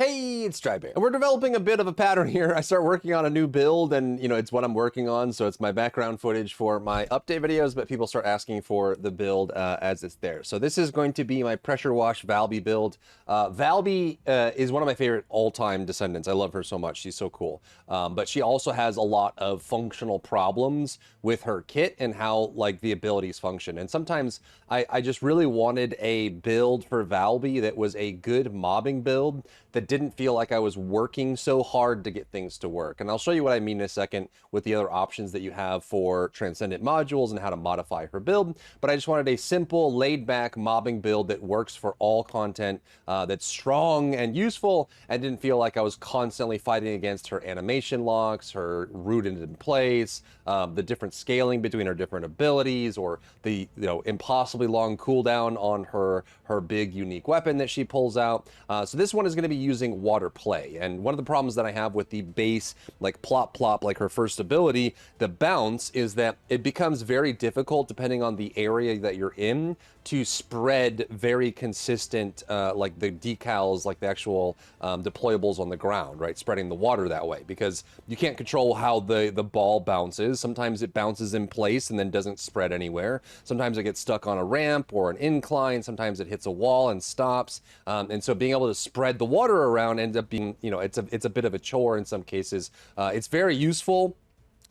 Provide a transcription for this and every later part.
Hey, it's Drybear. And we're developing a bit of a pattern here. I start working on a new build and, it's what I'm working on. So it's my background footage for my update videos, but people start asking for the build as it's there. So this is going to be my pressure wash Valby build. Valby is one of my favorite all-time Descendants. I love her so much. She's so cool. But she also has a lot of functional problems with her kit and how like the abilities function. And sometimes I just really wanted a build for Valby that was a good mobbing build that didn't feel like I was working so hard to get things to work. And I'll show you what I mean in a second with the other options that you have for Transcendent modules and how to modify her build. But I just wanted a simple, laid-back mobbing build that works for all content, that's strong and useful, and didn't feel like I was constantly fighting against her animation locks, her rooted in place, the different scaling between her different abilities, or the impossibly long cooldown on her big unique weapon that she pulls out. So this one is going to be using water play, and one of the problems that I have with the base like plop plop, like her first ability, the bounce, is that it becomes very difficult depending on the area that you're in to spread very consistent like the decals, like the actual deployables on the ground, right? Spreading the water that way, because you can't control how the ball bounces. Sometimes it bounces in place and then doesn't spread anywhere. Sometimes it gets stuck on a ramp or an incline. Sometimes it hits a wall and stops. And so being able to spread the water around ends up being, it's a bit of a chore in some cases. It's very useful.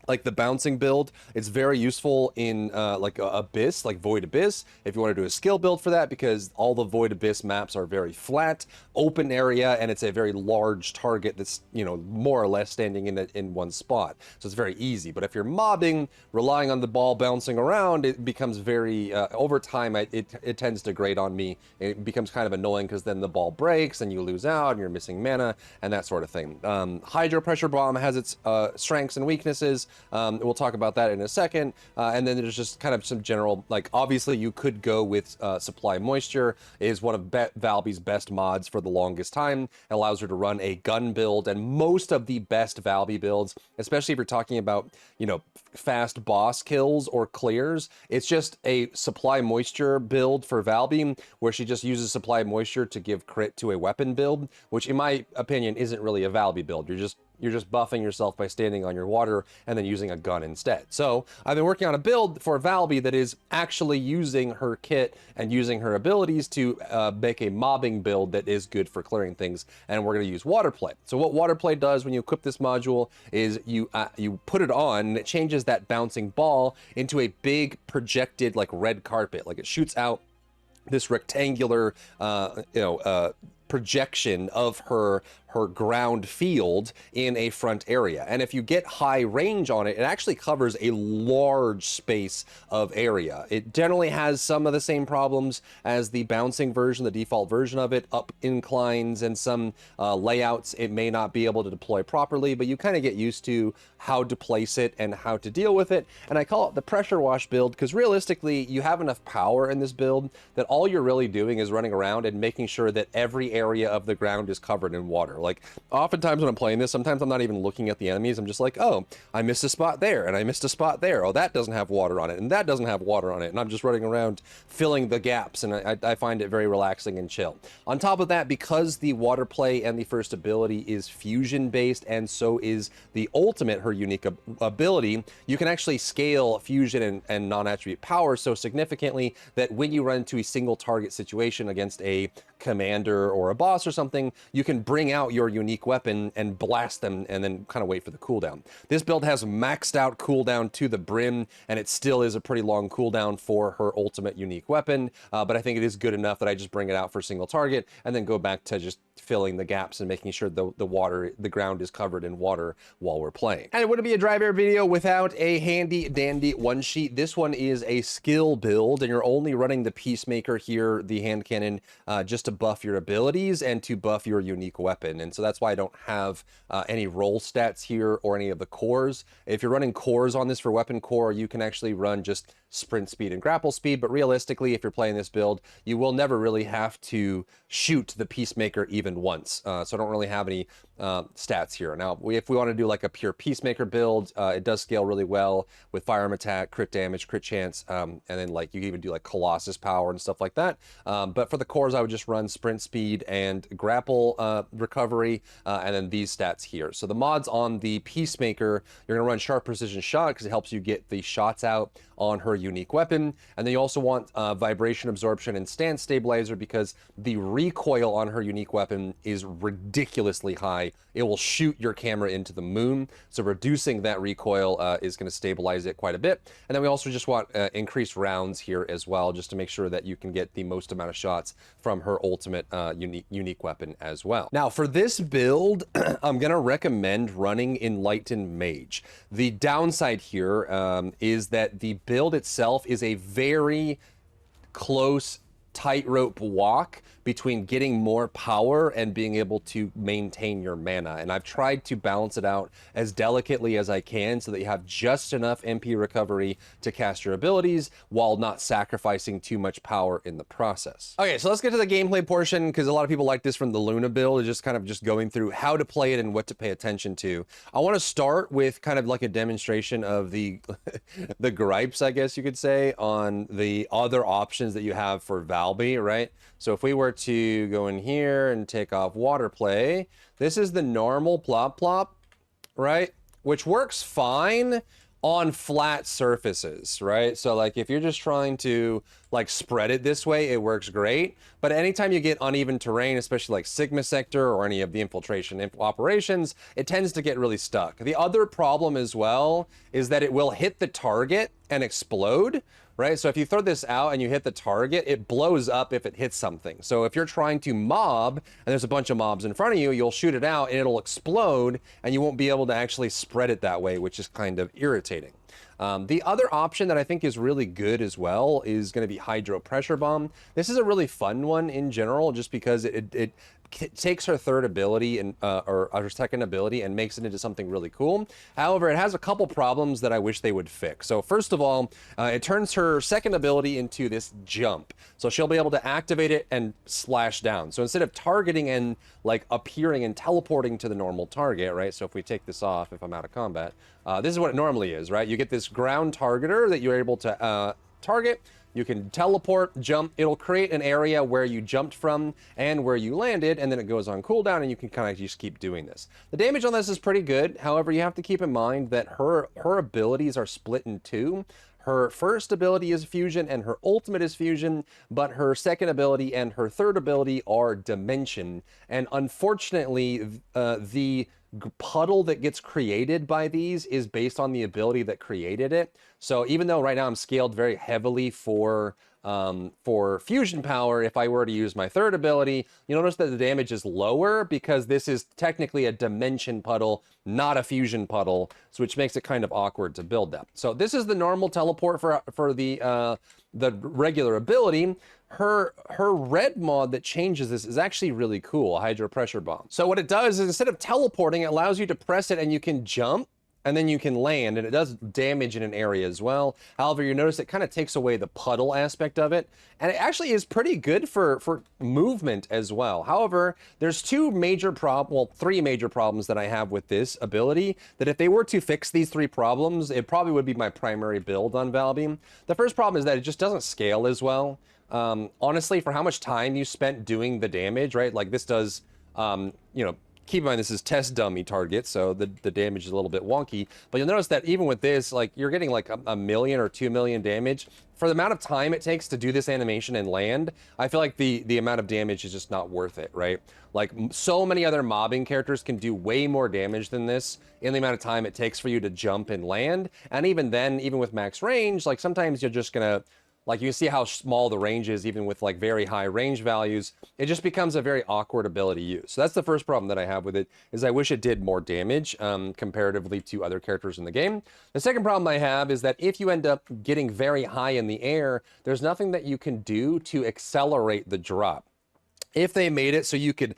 Like the bouncing build, it's very useful in like Abyss, like Void Abyss, if you want to do a skill build for that, because all the Void Abyss maps are very flat, open area, and it's a very large target that's, more or less standing in one spot. So it's very easy. But if you're mobbing, relying on the ball bouncing around, it becomes very, over time, it tends to grate on me. It becomes kind of annoying because then the ball breaks and you lose out and you're missing mana and that sort of thing. Hydro Pressure Bomb has its strengths and weaknesses. We'll talk about that in a second. And then there's just kind of some general, like, obviously you could go with Supply Moisture. It is one of Valby's best mods for the longest time. It allows her to run a gun build, and most of the best Valby builds, especially if you're talking about, fast boss kills or clears, it's just a Supply Moisture build for Valby, where she just uses Supply Moisture to give crit to a weapon build, which in my opinion isn't really a Valby build. You're just buffing yourself by standing on your water and then using a gun instead. So I've been working on a build for Valby that is actually using her kit and using her abilities to make a mobbing build that is good for clearing things, and we're going to use water play. So what water play does when you equip this module is you put it on, and it changes that bouncing ball into a big projected like red carpet. Like it shoots out this rectangular projection of her ground field in a front area. And if you get high range on it, it actually covers a large space of area. It generally has some of the same problems as the bouncing version, the default version of it, up inclines and some layouts it may not be able to deploy properly, but you kind of get used to how to place it and how to deal with it. And I call it the pressure wash build because realistically, you have enough power in this build that all you're really doing is running around and making sure that every area of the ground is covered in water. Like oftentimes when I'm playing this, sometimes I'm not even looking at the enemies. I'm just like, oh, I missed a spot there and I missed a spot there. Oh, that doesn't have water on it and that doesn't have water on it. And I'm just running around filling the gaps, and I find it very relaxing and chill. On top of that, because the water play and the first ability is fusion based, and so is the ultimate, her unique ability, you can actually scale fusion and non-attribute power so significantly that when you run into a single target situation against a commander or a boss or something, you can bring out your unique weapon and blast them and then kind of wait for the cooldown. This build has maxed out cooldown to the brim, and it still is a pretty long cooldown for her ultimate unique weapon, but I think it is good enough that I just bring it out for single target and then go back to just filling the gaps and making sure the ground is covered in water while we're playing. And it wouldn't be a Drybear video without a handy dandy one sheet. This one is a skill build, and you're only running the Peacemaker here, the hand cannon, just to buff your abilities and to buff your unique weapon. And so that's why I don't have any roll stats here or any of the cores. If you're running cores on this for weapon core, you can actually run just sprint speed and grapple speed, but realistically, if you're playing this build, you will never really have to shoot the Peacemaker even once. So I don't really have any stats here. Now, if we want to do like a pure Peacemaker build, it does scale really well with firearm attack, crit damage, crit chance, and then like you can even do like Colossus power and stuff like that. But for the cores, I would just run sprint speed and grapple recovery, and then these stats here. So the mods on the Peacemaker, you're gonna run sharp precision shot because it helps you get the shots out on her unique weapon. And then you also want vibration absorption and stance stabilizer because the recoil on her unique weapon is ridiculously high. It will shoot your camera into the moon. So reducing that recoil is going to stabilize it quite a bit. And then we also just want increased rounds here as well, just to make sure that you can get the most amount of shots from her ultimate unique weapon as well. Now for this build, I'm going to recommend running Enlightened Mage. The downside here is that the build itself is a very close tightrope walk between getting more power and being able to maintain your mana. And I've tried to balance it out as delicately as I can so that you have just enough MP recovery to cast your abilities while not sacrificing too much power in the process. Okay, so let's get to the gameplay portion because a lot of people like this from the Luna build, is just kind of just going through how to play it and what to pay attention to. I want to start with kind of like a demonstration of the the gripes, I guess you could say, on the other options that you have for Valby, right? So if we were to go in here and take off water play, this is the normal plop plop, right? Which works fine on flat surfaces, right? So like if you're just trying to like spread it this way, it works great. But anytime you get uneven terrain, especially like Sigma Sector or any of the infiltration operations, it tends to get really stuck. The other problem as well is that it will hit the target and explode, right? So if you throw this out and you hit the target, it blows up if it hits something. So if you're trying to mob and there's a bunch of mobs in front of you, you'll shoot it out and it'll explode and you won't be able to actually spread it that way, which is kind of irritating. The other option that I think is really good as well is going to be Hydro Pressure Bomb. This is a really fun one in general, just because it takes her third ability and or her second ability and makes it into something really cool. However, it has a couple problems that I wish they would fix. So first of all, it turns her second ability into this jump. So she'll be able to activate it and slash down. So instead of targeting and like appearing and teleporting to the normal target, right? So if we take this off, if I'm out of combat, this is what it normally is, right? You get this ground targeter that you're able to target. You can teleport, jump. It'll create an area where you jumped from and where you landed, and then it goes on cooldown, and you can kind of just keep doing this. The damage on this is pretty good. However, you have to keep in mind that her abilities are split in two. Her first ability is fusion and her ultimate is fusion, but her second ability and her third ability are dimension. And unfortunately, the puddle that gets created by these is based on the ability that created it. So even though right now I'm scaled very heavily for fusion power, if I were to use my third ability, you'll notice that the damage is lower because this is technically a dimension puddle, not a fusion puddle, so which makes it kind of awkward to build that. So this is the normal teleport for the regular ability. Her red mod that changes this is actually really cool, Hydro Pressure Bomb. So what it does is instead of teleporting, it allows you to press it and you can jump and then you can land, and it does damage in an area as well. However, you notice it kind of takes away the puddle aspect of it, and it actually is pretty good for movement as well. However, there's three major problems that I have with this ability, that if they were to fix these three problems, it probably would be my primary build on Valby. The first problem is that it just doesn't scale as well. Honestly, for how much time you spent doing the damage, right? Like this does, keep in mind this is test dummy target, so the damage is a little bit wonky. But you'll notice that even with this, like you're getting like a million or 2 million damage. For the amount of time it takes to do this animation and land, I feel like the amount of damage is just not worth it, right? Like so many other mobbing characters can do way more damage than this in the amount of time it takes for you to jump and land. And even then, even with max range, like sometimes you're just gonna, like you see how small the range is, even with like very high range values, it just becomes a very awkward ability to use. So that's the first problem that I have with it, is I wish it did more damage comparatively to other characters in the game. The second problem I have is that if you end up getting very high in the air, there's nothing that you can do to accelerate the drop. If they made it so you could,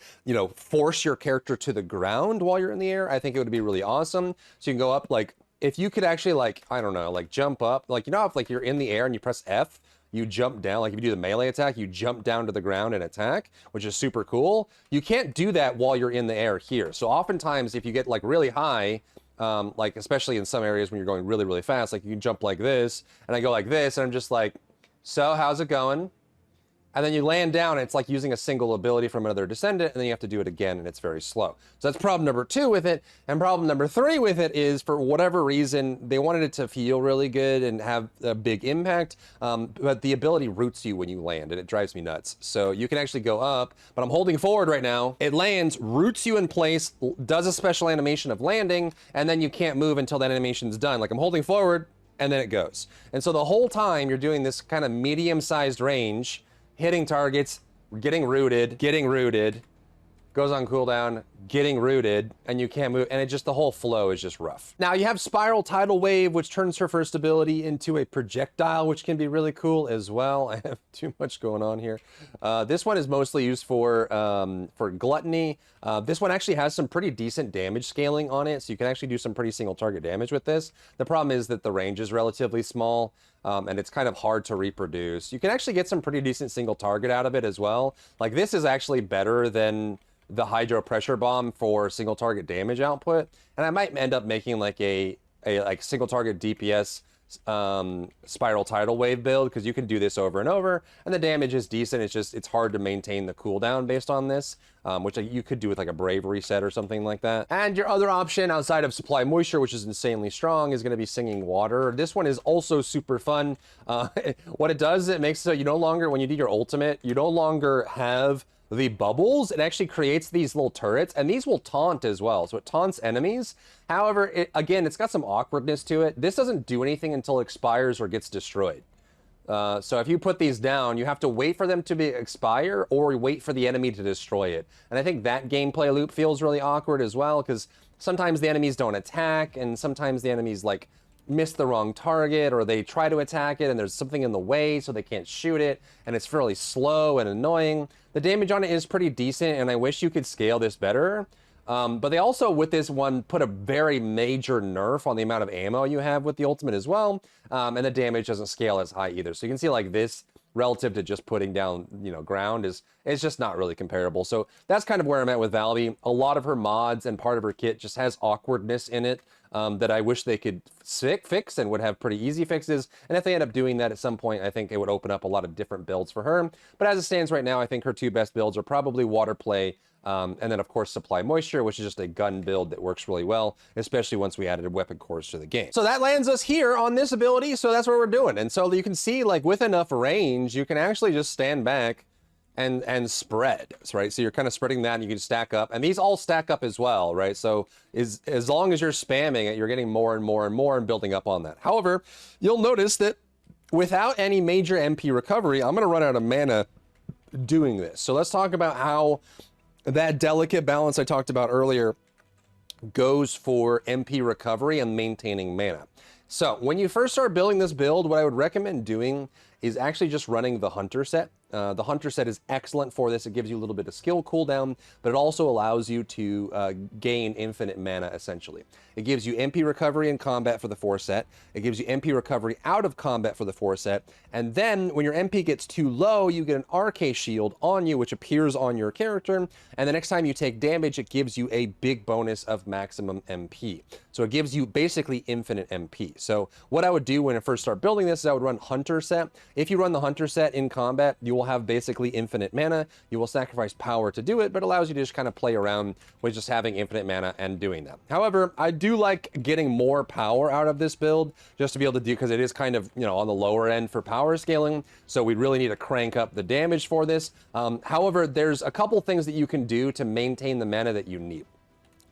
force your character to the ground while you're in the air, I think it would be really awesome. So you can go up like if you could actually, like, I don't know, like jump up, like, you know, if like you're in the air and you press F, you jump down, like if you do the melee attack, you jump down to the ground and attack, which is super cool. You can't do that while you're in the air here. So oftentimes if you get like really high, like especially in some areas when you're going really, really fast, like you can jump like this, and I go like this, and I'm just like, so how's it going? And then you land down, and it's like using a single ability from another Descendant, and then you have to do it again, and it's very slow. So that's problem number 2 with it. And problem number 3 with it is, for whatever reason, they wanted it to feel really good and have a big impact, but the ability roots you when you land, and it drives me nuts. So you can actually go up, but I'm holding forward right now. It lands, roots you in place, does a special animation of landing, and then you can't move until that animation's done. Like I'm holding forward, and then it goes. And so the whole time you're doing this kind of medium-sized range, hitting targets, getting rooted, goes on cooldown, getting rooted, and you can't move, and it just, the whole flow is just rough. Now you have Spiral Tidal Wave, which turns her first ability into a projectile, which can be really cool as well. I have too much going on here. This one is mostly used for Gluttony. This one actually has some pretty decent damage scaling on it, so you can actually do some pretty single target damage with this. The problem is that the range is relatively small, and it's kind of hard to reproduce. You can actually get some pretty decent single target out of it as well. Like this is actually better than the Hydro Pressure Bomb for single target damage output, and I might end up making like a like single target DPS Spiral Tidal Wave build, because you can do this over and over, and the damage is decent. It's just, it's hard to maintain the cooldown based on this, which you could do with like a Bravery set or something like that. And your other option outside of Supply Moisture, which is insanely strong, is going to be Singing Water. This one is also super fun. What it does is it makes so you no longer, when you do your ultimate, you no longer have the bubbles. It actually creates these little turrets, and these will taunt as well, so it taunts enemies. However, again, it's got some awkwardness to it. This doesn't do anything until it expires or gets destroyed. So if you put these down, you have to wait for them to expire or wait for the enemy to destroy it. And I think that gameplay loop feels really awkward as well, because sometimes the enemies don't attack, and sometimes the enemies like miss the wrong target, or they try to attack it and there's something in the way so they can't shoot it, and it's fairly slow and annoying. The damage on it is pretty decent, and I wish you could scale this better. But they also, with this one, put a very major nerf on the amount of ammo you have with the ultimate as well, and the damage doesn't scale as high either. So you can see like this, relative to just putting down, you know, ground, is just not really comparable. So that's kind of where I'm at with Valby. A lot of her mods and part of her kit just has awkwardness in it that I wish they could fix, and would have pretty easy fixes. And if they end up doing that at some point, I think it would open up a lot of different builds for her. But as it stands right now, I think her 2 best builds are probably Water Play, and then of course Supply Moisture, which is just a gun build that works really well, especially once we added weapon cores to the game. So that lands us here on this ability, so that's what we're doing. And so you can see, like, with enough range, you can actually just stand back and spread, right? So you're kind of spreading that, and you can stack up, and these all stack up as well, right? So as long as you're spamming it, you're getting more and more and more and building up on that. However, you'll notice that without any major MP recovery, I'm going to run out of mana doing this. So let's talk about how that delicate balance I talked about earlier goes for MP recovery and maintaining mana. So when you first start building this build, what I would recommend doing is actually just running the Hunter set. The Hunter set is excellent for this. It gives you a little bit of skill cooldown, but it also allows you to gain infinite mana, essentially. It gives you MP recovery in combat for the 4 set. It gives you MP recovery out of combat for the 4 set. And then when your MP gets too low, you get an Arche shield on you, which appears on your character. And the next time you take damage, it gives you a big bonus of maximum MP. So it gives you basically infinite MP. So what I would do when I first start building this is I would run Hunter set. If you run the Hunter set in combat, you will have basically infinite mana. You will sacrifice power to do it, but it allows you to just kind of play around with just having infinite mana and doing that. However, I do like getting more power out of this build just to be able to do, because it is kind of, you know, on the lower end for power scaling, so we really need to crank up the damage for this. However, there's a couple things that you can do to maintain the mana that you need.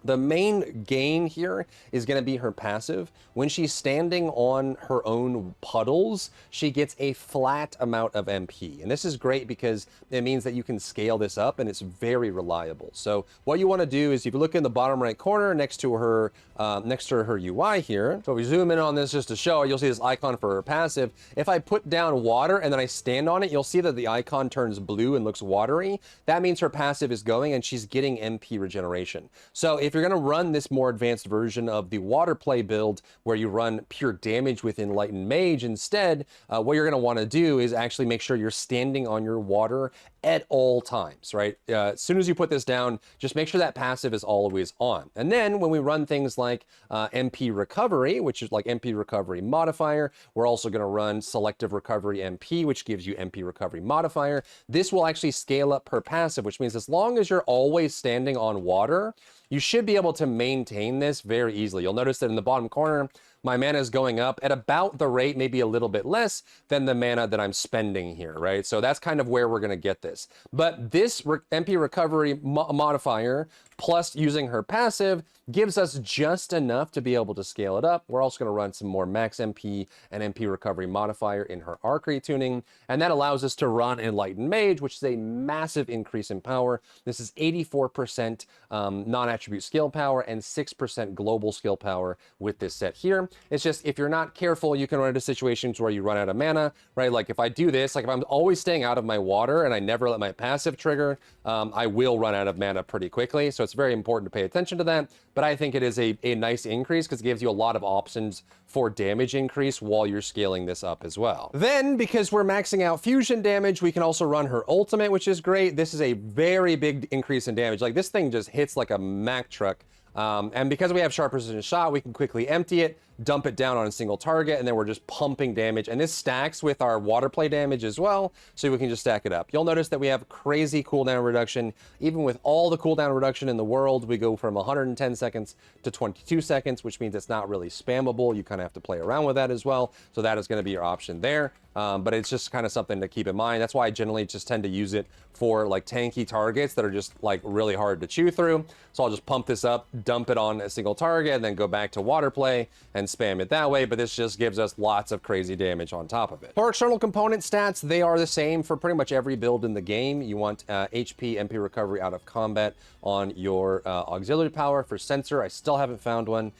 The main gain here is going to be her passive. When she's standing on her own puddles, she gets a flat amount of MP. And this is great because it means that you can scale this up, and it's very reliable. So what you want to do is, if you look in the bottom right corner next to her UI here, so if we zoom in on this just to show, you'll see this icon for her passive. If I put down water and then I stand on it, you'll see that the icon turns blue and looks watery. That means her passive is going and she's getting MP regeneration. So if you're going to run this more advanced version of the water play build where you run pure damage with Enlightened Mage instead, what you're going to want to do is actually make sure you're standing on your water at all times, right? As soon as you put this down, just make sure that passive is always on. And then when we run things like MP Recovery, which is like MP Recovery Modifier, we're also going to run Selective Recovery MP, which gives you MP Recovery Modifier. This will actually scale up per passive, which means as long as you're always standing on water, you should be able to maintain this very easily. You'll notice that in the bottom corner, my mana is going up at about the rate, maybe a little bit less than the mana that I'm spending here, right? So that's kind of where we're going to get this. But this MP Recovery modifier plus using her passive gives us just enough to be able to scale it up. We're also going to run some more max MP and MP Recovery modifier in her Arche Tuning, and that allows us to run Enlightened Mage, which is a massive increase in power. This is 84% non-attribute skill power and 6% global skill power with this set here. It's just, if you're not careful, you can run into situations where you run out of mana, right? Like if I do this, like if I'm always staying out of my water and I never let my passive trigger, I will run out of mana pretty quickly. So it's very important to pay attention to that. But I think it is a nice increase because it gives you a lot of options for damage increase while you're scaling this up as well. Then, because we're maxing out fusion damage, we can also run her ultimate, which is great. This is a very big increase in damage. Like this thing just hits like a Mack truck. And because we have sharp precision shot, we can quickly empty it, dump it down on a single target, and then we're just pumping damage. And this stacks with our water play damage as well, so we can just stack it up. You'll notice that we have crazy cooldown reduction. Even with all the cooldown reduction in the world, we go from 110 seconds to 22 seconds, which means it's not really spammable. You kind of have to play around with that as well. So that is going to be your option there. But it's just kind of something to keep in mind. That's why I generally just tend to use it for like tanky targets that are just like really hard to chew through. So I'll just pump this up, dump it on a single target, and then go back to water play and spam it that way. But this just gives us lots of crazy damage on top of it. For external component stats, they are the same for pretty much every build in the game. You want HP, MP recovery out of combat on your auxiliary power. For sensor, I still haven't found one.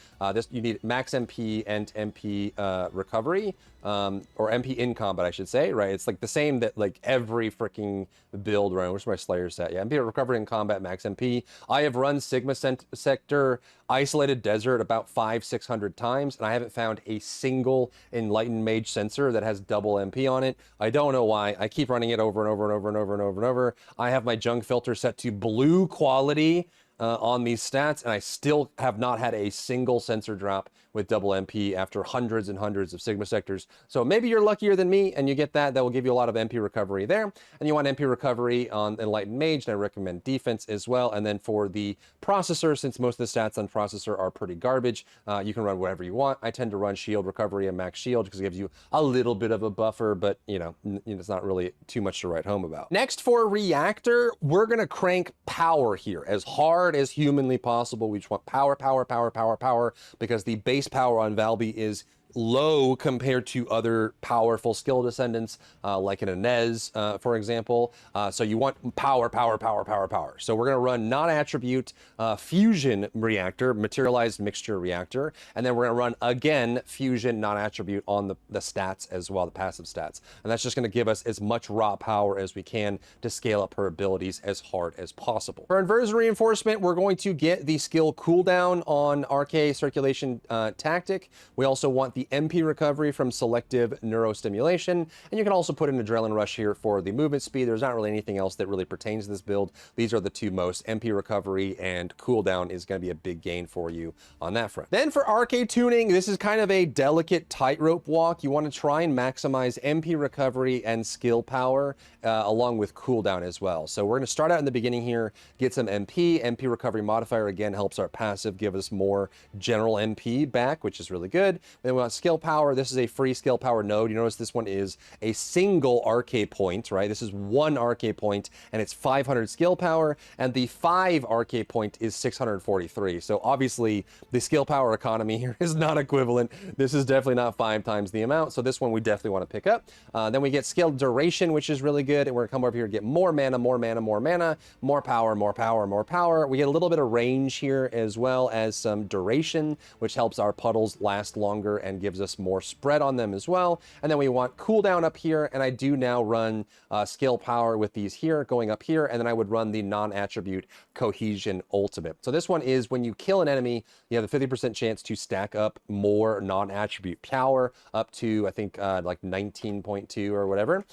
You need max MP and MP recovery. Or MP in combat, I should say, right? It's like the same that like every freaking build run. Where's my Slayer set? Yeah, MP recovery in combat, max MP. I have run Sigma Sector Isolated Desert about 500-600 times, and I haven't found a single Enlightened Mage sensor that has double MP on it. I don't know why. I keep running it over and over and over and over and over and over. I have my junk filter set to blue quality on these stats, and I still have not had a single sensor drop with double MP after hundreds and hundreds of Sigma sectors. So maybe you're luckier than me and you get that. That will give you a lot of MP recovery there. And you want MP recovery on Enlightened Mage, and I recommend defense as well. And then for the processor, since most of the stats on processor are pretty garbage, you can run whatever you want. I tend to run shield recovery and max shield because it gives you a little bit of a buffer, but you know, it's not really too much to write home about. Next, for reactor, we're gonna crank power here as hard as humanly possible. We just want power, power, power, power, power, because the base power on Valby is low compared to other powerful skill descendants, like an Inez, for example. So you want power, power, power, power, power. So we're gonna run non-attribute fusion reactor, materialized mixture reactor, and then we're gonna run again fusion non-attribute on the stats as well, the passive stats. And that's just gonna give us as much raw power as we can to scale up her abilities as hard as possible. For Inversion Reinforcement, we're going to get the skill cooldown on Arche Circulation Tactic. We also want the MP recovery from selective neurostimulation, and you can also put an adrenaline rush here for the movement speed. There's not really anything else that really pertains to this build. These are the two most. MP recovery and cooldown is going to be a big gain for you on that front. Then for Arche Tuning, this is kind of a delicate tightrope walk. You want to try and maximize MP recovery and skill power along with cooldown as well. So we're going to start out in the beginning here, get some MP. MP recovery modifier again helps our passive give us more general MP back, which is really good. Then we want skill power. This is a free skill power node. You notice this one is a single Arche point, right? This is one Arche point, and it's 500 skill power, and the 5 Arche point is 643. So obviously the skill power economy here is not equivalent. This is definitely not 5 times the amount. So this one we definitely want to pick up. Then we get skill duration, which is really good. And we're gonna come over here and get more mana, more mana, more mana, more power, more power, more power. We get a little bit of range here as well as some duration, which helps our puddles last longer and again, gives us more spread on them as well. And then we want cooldown up here, and I do now run skill power with these here, going up here, and then I would run the non-attribute cohesion ultimate. So this one is when you kill an enemy, you have a 50% chance to stack up more non-attribute power up to, I think, like 19.2 or whatever.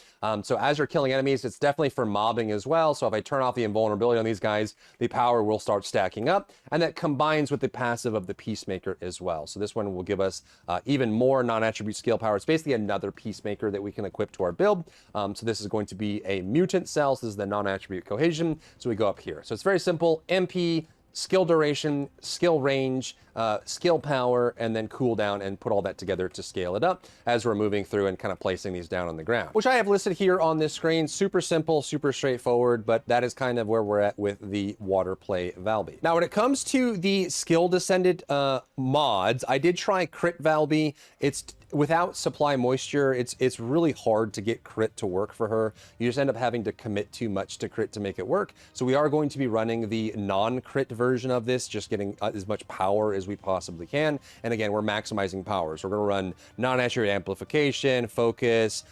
So as you're killing enemies, it's definitely for mobbing as well. So if I turn off the invulnerability on these guys, the power will start stacking up, and that combines with the passive of the Peacemaker as well. So this one will give us even more non-attribute skill power. It's basically another Peacemaker that we can equip to our build. So this is going to be a mutant cell. So this is the non-attribute cohesion. So we go up here. So it's very simple. MP, skill duration, skill range, skill power, and then cooldown, and put all that together to scale it up as we're moving through and kind of placing these down on the ground, which I have listed here on this screen. Super simple, super straightforward, but that is kind of where we're at with the water play Valby. Now, when it comes to the skill descendant mods, I did try crit Valby. It's without supply moisture, it's really hard to get crit to work for her. You just end up having to commit too much to crit to make it work. So we are going to be running the non-crit version of this, just getting as much power as we possibly can. And again, we're maximizing power. So we're gonna run non-attribute amplification, focus,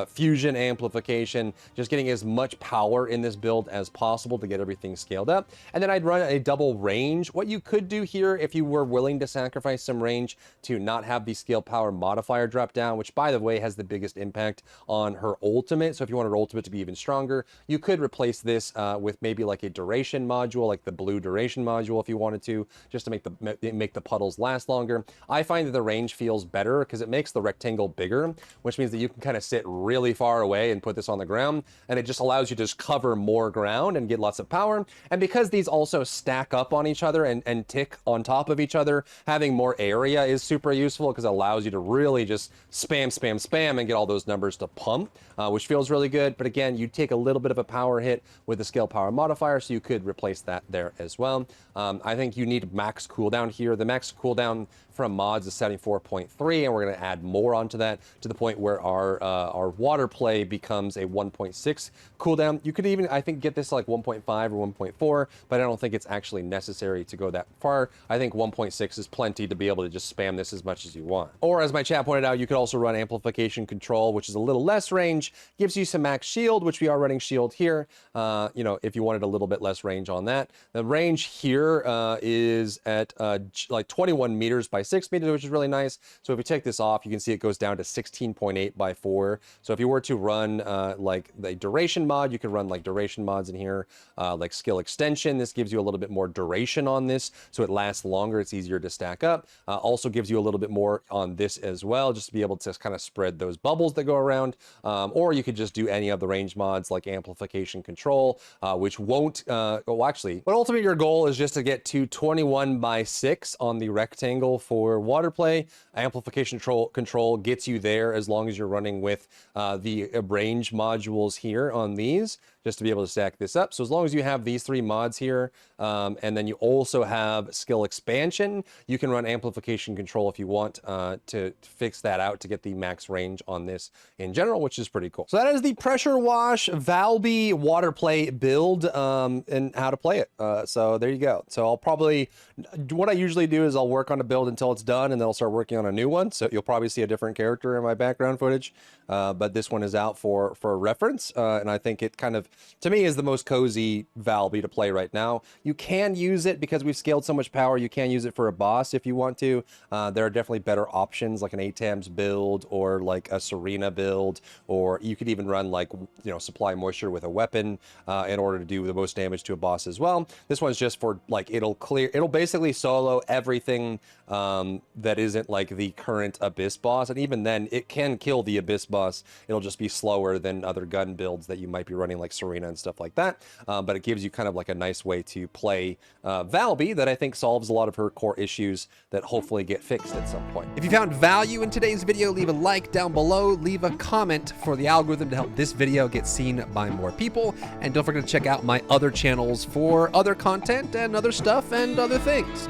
fusion amplification, just getting as much power in this build as possible to get everything scaled up. And then I'd run a double range. What you could do here, if you were willing to sacrifice some range to not have the skill power modifier drop down, which by the way has the biggest impact on her ultimate. So if you want her ultimate to be even stronger, you could replace this with maybe like a duration module, like the blue duration module if you wanted to, just to make the puddles last longer. I find that the range feels better because it makes the rectangle bigger, which means that you can kind of sit really far away and put this on the ground, and it just allows you to just cover more ground and get lots of power. And because these also stack up on each other and tick on top of each other, having more area is super useful because it allows you to really just spam and get all those numbers to pump, which feels really good. But again, you take a little bit of a power hit with the skill power modifier, so you could replace that there as well. I think you need max cooldown here. The max cooldown from mods is 74.3, and we're going to add more onto that to the point where our water play becomes a 1.6 cooldown. You could even, I think, get this like 1.5 or 1.4, but I don't think it's actually necessary to go that far. I think 1.6 is plenty to be able to just spam this as much as you want. Or as my chat pointed out, you could also run amplification control, which is a little less range, gives you some max shield, which we are running shield here. You know, if you wanted a little bit less range on that. The range here is at like 21 meters by 6 meters, which is really nice. So if you take this off, you can see it goes down to 16.8 by 4. So if you were to run like the duration mod, you could run like duration mods in here, like skill extension. This gives you a little bit more duration on this, so it lasts longer. It's easier to stack up. Also gives you a little bit more on this as well, just to be able to kind of spread those bubbles that go around. Or you could just do any of the range mods like amplification control, which won't, well, actually, but ultimately your goal is just to get to 21 by 6 on the rectangle for water play. Amplification control gets you there as long as you're running with the range modules here on these, just to be able to stack this up. So as long as you have these 3 mods here, and then you also have skill expansion, you can run amplification control if you want to fix that out to get the max range on this in general, which is pretty cool. So that is the pressure wash Valby water play build and how to play it. So there you go. So I'll probably, what I usually do is I'll work on a build until it's done, and then I'll start working on a new one. So you'll probably see a different character in my background footage, but this one is out for reference, and I think it kind of, to me, is the most cozy Valby to play right now. You can use it because we've scaled so much power. You can use it for a boss if you want to. There are definitely better options like an ATAMS build or like a Serena build, or you could even run like, you know, supply moisture with a weapon in order to do the most damage to a boss as well. This one's just for like, it'll basically solo everything that isn't like the current Abyss boss, and even then it can kill the Abyss boss. It'll just be slower than other gun builds that you might be running like Serena and stuff like that, but it gives you kind of like a nice way to play Valby that I think solves a lot of her core issues that hopefully get fixed at some point. If you found value in today's video, leave a like down below, leave a comment for the algorithm to help this video get seen by more people, and don't forget to check out my other channels for other content and other stuff and other things.